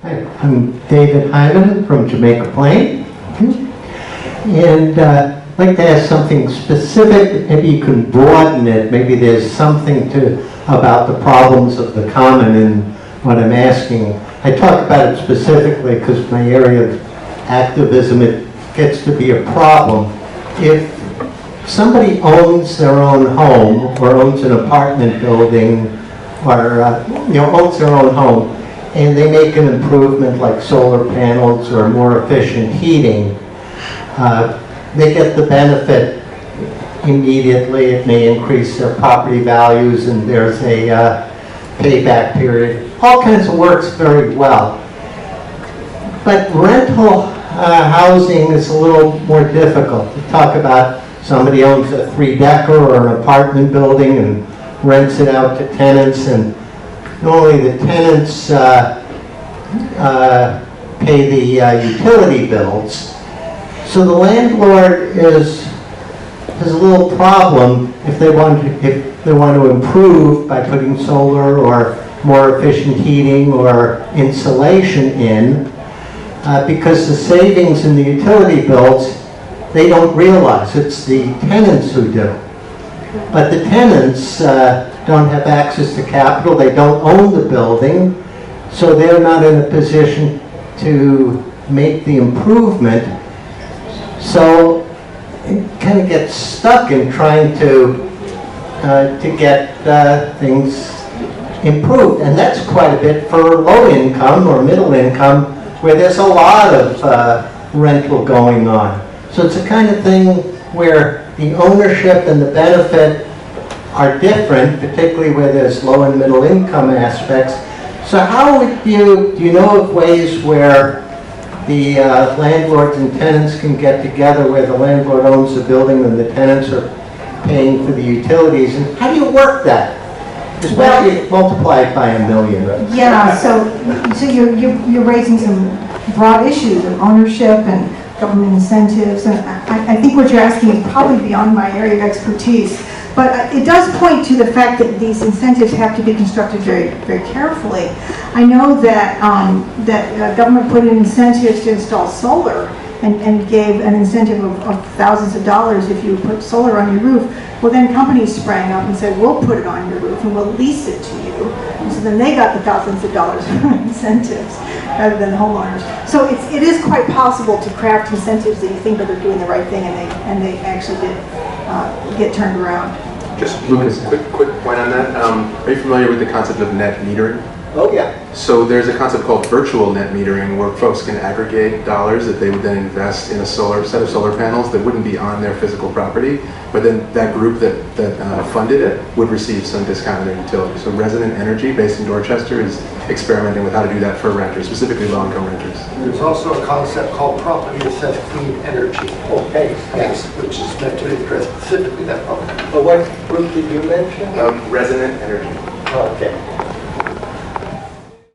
Hi, I'm David Hyman from Jamaica Plain. And I'd like to ask something specific. Maybe you can broaden it. Maybe there's something about the problems of the common in what I'm asking. I talk about it specifically because my area of activism, it gets to be a problem. If somebody owns their own home or owns an apartment building or owns their own home, and they make an improvement like solar panels or more efficient heating, they get the benefit immediately. It may increase their property values, and there's a payback period. All kinds of works very well. But rental housing is a little more difficult. To talk about somebody owns a 3-decker or an apartment building and rents it out to tenants, and normally the tenants pay the utility bills. So the landlord has a little problem if they want to improve by putting solar or more efficient heating or insulation in, because the savings in the utility bills they don't realize. It's the tenants who do. But the tenants don't have access to capital. They don't own the building, so they're not in a position to make the improvement. So it kind of gets stuck in trying to get things improved. And that's quite a bit for low income or middle income, where there's a lot of rental going on. So it's a kind of thing where the ownership and the benefit are different, particularly where there's low and middle income aspects. So how would do you know of ways where the landlords and tenants can get together, where the landlord owns the building and the tenants are paying for the utilities? And how do you work that? Especially multiply it by 1 million. Yeah, so you're raising some broad issues of ownership and government incentives, and I think what you're asking is probably beyond my area of expertise. But it does point to the fact that these incentives have to be constructed very, very carefully. I know that government put in incentives to install solar and gave an incentive of thousands of dollars if you put solar on your roof. Well, then companies sprang up and said, we'll put it on your roof and we'll lease it to you. And so then they got the thousands of dollars for incentives rather than homeowners. So it is quite possible to craft incentives that you think that they're doing the right thing and they actually did get turned around. Just a quick point on that. Are you familiar with the concept of net metering? Oh, yeah. So there's a concept called virtual net metering, where folks can aggregate dollars that they would then invest in a set of solar panels that wouldn't be on their physical property, but then that group that funded it would receive some discount on their utility. So Resident Energy, based in Dorchester, is experimenting with how to do that for renters, specifically low-income renters. There's also a concept called property assessed clean energy. Okay. Yes, which is meant to address specifically that problem. But what group did you mention? Resident Energy. Okay.